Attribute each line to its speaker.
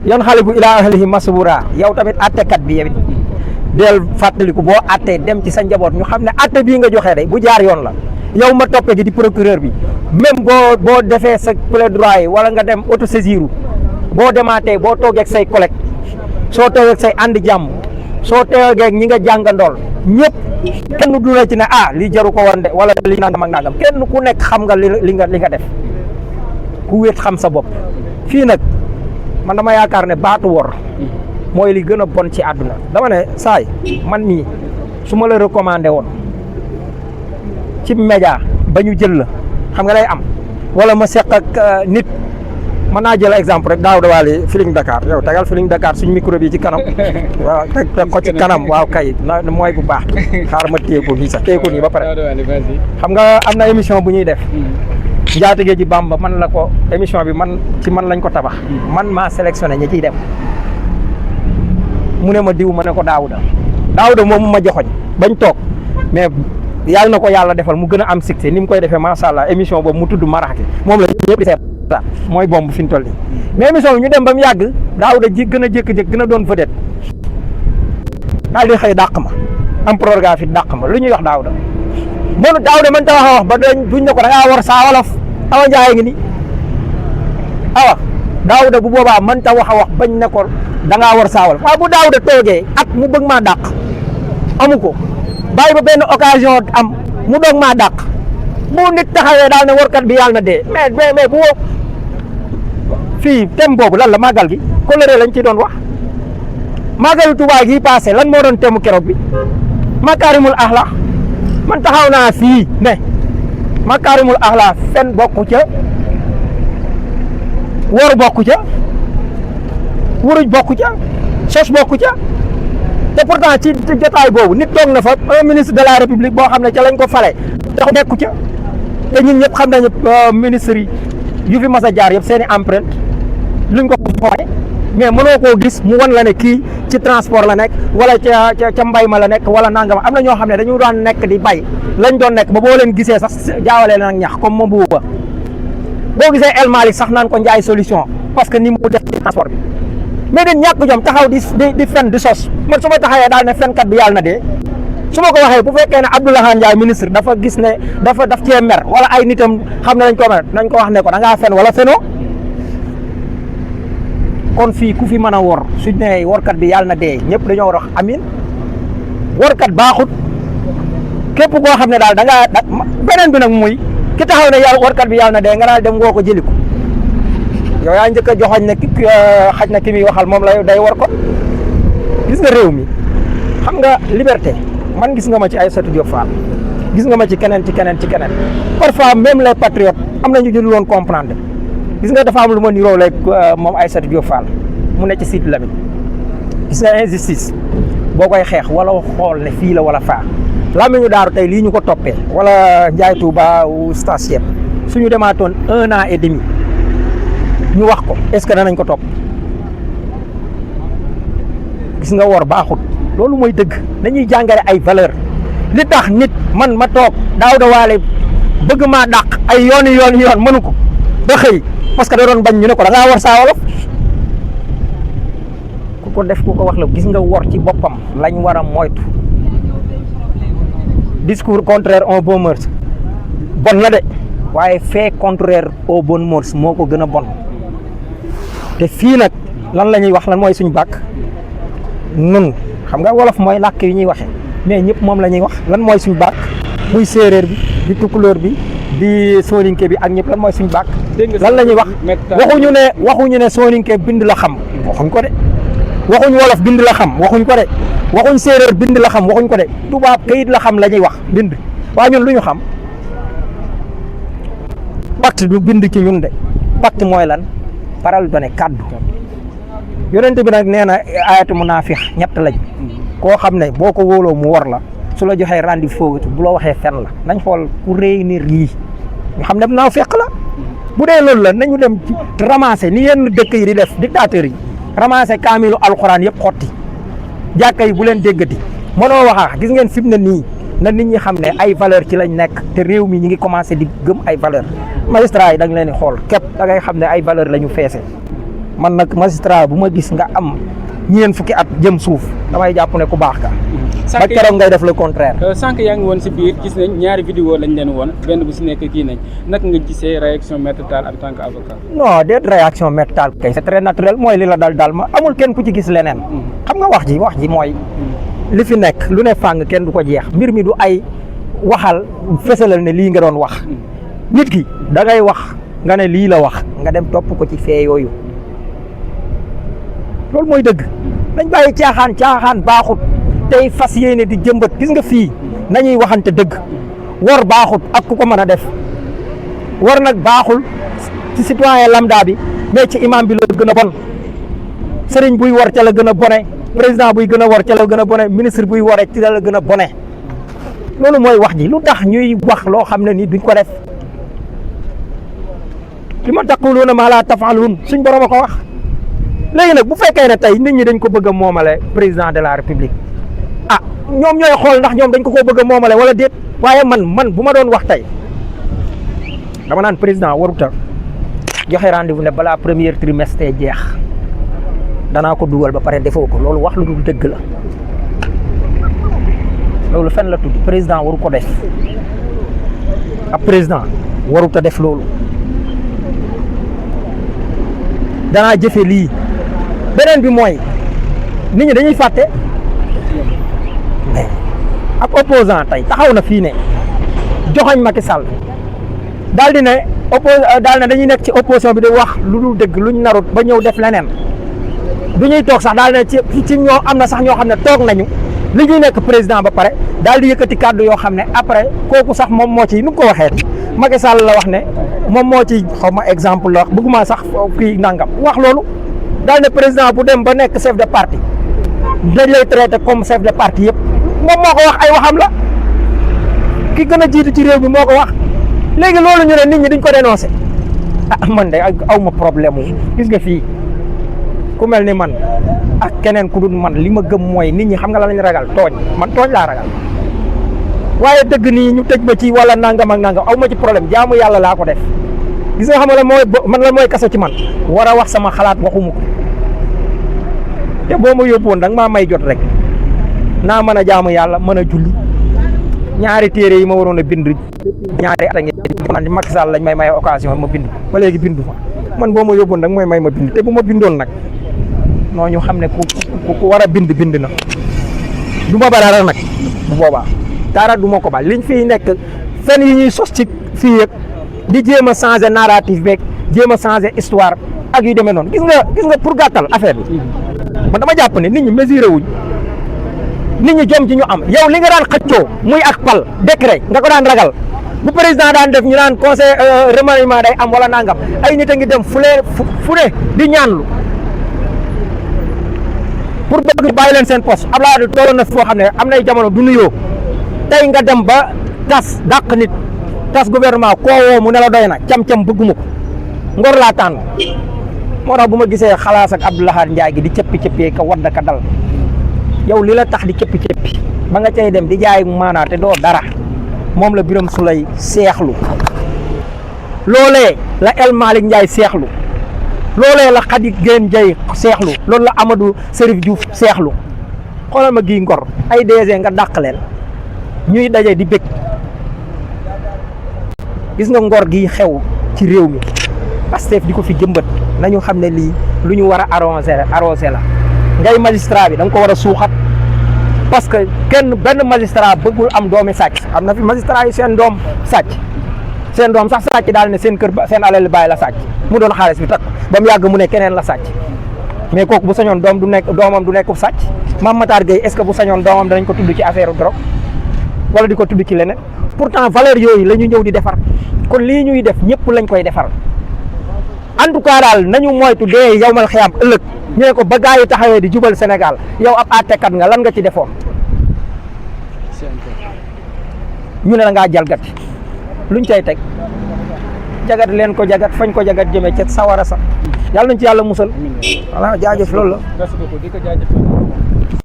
Speaker 1: yan xale bu ilaa ahlihi masbura yow tamit attekat bi yow it del fàttaliku boo attee dem ci sa njaboot ñu xam ne atte bii nga joxee day bu jaar yoon la yow ma toppee ji di procureur bi même boo defee sa plaidoyer wala nga dem autosaisir boo demaatee boo toogee ak say collègue soo toogee ak say ànd jàmm soo toogee ak ñi nga jàngandool ñëpp kenn du la ci ne lii jaru ko woon de wala li nangam ak nangam kenn ku nekk xam nga li nga def ku wéet xam sa bopp. fii nag man dama yaakaar ne baatu wor mooy li gën a bon ci àdduna dama ne saay man mii su ma la recommandé woon ci média ba ñu jël la xam nga lay am wala ma seq ak nit mën naa jël exemple rek daaw dawaale Feeling Dakar yow tegal Feeling Dakar suñ micro bi ci kanam waaw teg ko ci kanam waaw kay na mooy bu baax xaar ma téye ko nii sax téye ko nii ba pare xam nga am na émission bu ñuy def njaatige ji Bamba man la ko émission bi man lañ ko tabax man maa sélectionné ñi ciy dem mu ne ma diw ma ne ko Daouda moom ma joxoñ bañ toog mais yàlla na ko yàlla defal mu gën a am succès ni mu koy defee macha allah émission boobu mu tudd Maraxi moom la ñëpp di seet mooy bomb fi ñu toll nii mais émission bi ñu dem ba mu yàgg Daouda ji gën a jékki-jékki gën a doon vedette daal di xëy dàq ma am programme fi dàq ma lu ñuy wax Daouda mënu Daouda man ta wax ba duñ ne ko da ngaa war saa wolof Awa Ndiaye ngi ni awa Daouda bu boobaa man ta wax bañ ne ko da ngaa war saa wolof waaw bu Daouda toogee at mu bëgg maa dàq amu ko bàyyi ba benn occasion am mu doog maa dàq bu nit taxawee daal ne warkat bi yàlla na dee mais bu fii thème boobu lan la màggal gi coloré lañ ci doon wax màggalu Tuubaa gi passé lan moo doon thème keroog bi makaarimul axlaax man taxaw naa fii ne makaarimul axlaax fen bokku ca wor bokku ca wuruj bokku ca sos bokku ca te pourtant ci jotaay boobu nit toog na fa un ministre de la république boo xam ne ca lañ ko fale tax nekku ca te ñun ñëpp xam nañu ministre yi yu fi mas a jaar yëpp seen i empreinte luñ ko xoolee mais mënoo koo gis mu wan la ne kii ci transport la nekk wala ca mbay ma la nekk wala nangam am na ñoo xam ne dañu daan nekk di bay lañ doon nekk ba boo leen gisee sax jaawalee leen ak ñax comme moom buuba boo gisee El Malick sax naan ko njaay solution parce que ni mu def ci transport bi mais dañ ñàkk jom taxaw di fen di sos man su ma taxawee daal ne fenkat bi yàlla na dee su ma ko waxee bu fekkee ne Abdoulaye Ndiaye ministre dafa gis ne daf cee mer wala ay nitam xam ne nañ ko mer nañ ko wax ne ko da ngaa fen wala fenoo kon fii ku fi mën a wor suñ ne workat bi yàlla na dee ñëpp dañoo war a wax amin workat baaxut képp koo xam ne daal da ngaa beneen bi nag muy ki taxaw ne yàlla workat bi yàlla na dee nga daal dem ngoo ko jëli ko yow yaa njëkk a joxoñ ne xaj na ki muy waxal moom la day war ko gis nga réew mi xam nga liberté man gis nga ma ci Aïssatou Diop Fall gis nga ma ci keneen parfois même les patriotes am na ñu dul woon comprendre gis nga dafa am lu ma niroo lay moom Aïssatou Diop Fall mu ne ci Sidi Lamine gis nga injustice boo koy xeex wala xool ne fii la wala faa làmmiñu daaru tey lii ñu ko toppee wala Ndiaye Touba ou station suñu demaatoon 1 an et demi ñu wax ko est-ce que danañ ko topp gis nga wor baaxut loolu mooy dëgg dañuy jàngale ay valeur li tax nit man ma toog Daouda Wale bëgg maa dàq ay yoon mënu ko da xëy parce que da doon bañ ñu ne ko da ngaa war saa wolof ku ko def ku ko wax la gis nga wor ci boppam lañ war a moytu discours contraire aux bonnes mœurs bon la de waaye fait contraire aux bonnes mœurs moo ko gën a bon te fii nag lan la ñuy wax lan mooy suñu bàkk nun xam nga wolof mooy làkk yi ñuy waxee mais ñëpp moom la ñuy wax lan mooy suñu bàkk muy séeréer bi di tukulóor bi di sooninke bi ak ñëpp lan mooy suñu bàkk lan la ñuy wax waxuñu ne sooninke bind la xam waxuñ ko de waxuñ wolof bind la xam waxuñ ko de waxuñ séeréer bind la xam waxuñ ko de tubaab kayit la xam la ñuy wax bind waaye ñun lu ñu xam pacte du bind ci ñun de pacte mooy lan parole donné kàddu yonent bi nag nee na ayatu munaafiq ñett lañ koo xam ne boo ko wóoloo mu wor la su la joxee rendez-vous bu la waxee fen la nañ xool ku réunir yii ñu xam ne naafiq la bu dee loolu la nañu dem ramasser ni yenn dëkk yi di def dictateurs yi ramasser kaamilu alxuraan yëpp xotti jàkka yi bu leen déggati mënoo waxaa gis ngeen fi mu ne nii na nit ñi xam ne ay valeur ci lañ nekk te réew mi ñi ngi commencé di gëm ay valeur magistrat yi da nga leen di xool képp da ngay xam ne ay valeur la ñu feese man nag magistrat bu ma gis nga am ñeen fukki at jëm suuf damay jàpp ne ku baax ka ba keroog ngay def le contraire.
Speaker 2: sànq yaa ngi woon si biir gis nañ ñaari vidéo lañ leen woon benn bu si nekk kii nañ naka nga gisee réaction Maître Tall en tant que avocat.
Speaker 1: non déet réaction Maître Tall kay c'est très naturel mooy li la dal ma amul kenn ku ci gis leneen. xam nga wax ji mooy li fi nekk lu ne fàng kenn du ko jeex mbir mi du ay waxal fesalal ne lii nga doon wax nit ki da ngay wax nga ne lii la wax nga dem topp ko ci fee yooyu loolu mooy dëgg dañ bàyyi caaxaan baaxut tey fas yéene di jëmbat gis nga fii nañuy waxante dëgg war baaxut ak ku ko mën a def war nag baaxul ci citoyen lambda bi mais ci imam bi la gën a bon sëriñ buy war ca la gën a bone président buy gën a war ca la gën a bone ministre buy waree ci la gën a bone loolu mooy wax ji lu tax ñuy wax loo xam ne nii duñ ko def li ma taquluuna maa laa tafaaluun suñ borom a ko wax léegi nag bu fekkee ne tey nit ñi dañ ko bëgg a moomale président de la république ah ñoom ñooy xool ndax ñoom dañ ko bëgg a moomale wala déet waaye man bu ma doon wax tey dama naan président waruta joxe rendez-vous ne balaa premier trimestre jeex danaa ko dugal ba pare defoo ko loolu wax lu dul dëgg la loolu fen la tudd président waru ko def ab président waruta def loolu danaa jëfe lii beneen bi mooy nit ñi dañuy fàtte mais ab opposant tey taxaw na fii ne joxoñ Macky Sall daal di ne daal ne dañuy nekk ci opposition bi di wax lu dul dëgg luñ narut ba ñëw def leneen du ñuy toog sax daal ne ci ñoo am na sax ñoo xam ne toog nañu li ñuy nekk président ba pare daal di yëkkati kàddu yoo xam ne après kooku sax moom moo ci nu ko waxee Macky Sall la wax ne moom moo ci xaw ma exemple la wax bëgguma sax kii nangam wax loolu daal ne président bu dem ba nekk chef de parti dañ lay traité comme chef de parti yëpp moom moo ko wax ay waxam la ki gën a jiitu ci réew mi moo ko wax léegi loolu ñu ne nit ñi duñ ko dénoncé ah man de aw ma problème wu gis nga fii ku mel ni man ak keneen ku dul man li ma gëm mooy nit ñi xam nga la lañ ragal tooñ man tooñ laa ragal waaye dëgg nii ñu tëj ma ci wala nangam ak nangam aw ma ci problème jaamu yàlla laa ko def gis nga xam nga la mooy man la mooy kaso ci man war a wax sama xalaat waxuma ko te boo ma yóbbuwoon danga maa may jot rek naa mën a jaamu yàlla mën a julli ñaari téere yi ma waroon a bind ñaari at a ngi man di Macky Sall lañ may occasion ma bind ba léegi bindu fa man boo ma yóbbuwoon danga may ma bind te bu ma bindoon nag noo ñu xam ne ku war a bind na du ma ba dara nag bu boobaa dara du ma ko baal liñ fiy nekk fen yi ñuy sos ci fii yëpp di jéem a changer narrative beeg jéem a changer histoire ak yu demee noonu gis nga pour gàttal affaire bi man dama jàpp ne nit ñi mesuré wuñ nit ñi jom ci ñu am yow li nga daan xëccoo muy ak pal décret nga ko daan ragal bu président daan def ñu naan conseil remaniement day am wala nangam ay nit a ngi dem fu ne di ñaanlu pour bëgg bàyyi leen seen poste Abdoulaye Wade tolloon na foo xam ne am nay jamono du nuyoo tey nga dem ba tas dàq nit tas gouvernement koo woo mu ne la doy na cam-cam bëgguma ko ngor laa tànn moo tax bu ma gisee xalaas ak Abdoulaye Ndiaye gi di cëppi-cëppee ka wadd ka dal yow li la tax di cëppi-cëppi ba nga cay dem di jaay maanaa te doo dara moom la Birame Souleye seexlu loolee la El Malick Ndiaye seexlu loolee la Khady Gueye Ndiaye seexlu loolu la Amadou Serif Diouf seexlu xoolal ma gii ngor ay DG nga dàq leen ñuy daje di bëgg gis nga ngor gi xew ci réew mi Pastef di ko fi jëmbat nañu xam ne lii lu ñu war a arrosé la ngay magistrat bi da nga ko war a suuxat parce que benn magistrat bëggul am doomi sàcc am na fi magistrat yi seen doom sàcc seen doom sax sàcc daal ne seen kër seen alal bàyyi la sàcc mu doon xaalis bi takk ba mu yàgg mu ne keneen la sàcc mais kooku bu sañoon doomam du nekk sàcc Mame Matar Gueye est-ce que bu sañoon doomam danañ ko tudd ci affaire drogue wala di ko tudd ci leneen pourtant valeur yooyu la ñu ñëw di defar kon lii ñuy def ñëpp lañ koy defar en tout cas daal nañu moytu dee yawmal xiyaam ëllëg ñu ne ko ba gaa yi taxawee di jubal Sénégal yow ab àttekat nga lan nga ci defoon ñu ne la ngaa jalgati luñ cay teg jagat leen ko jagat fañ ko jagat jëmee ca sawara sa yàlla nañ ci yàlla musal voilà jaajëf loolu la.
Speaker 2: merci beaucoup di ko jaajëf.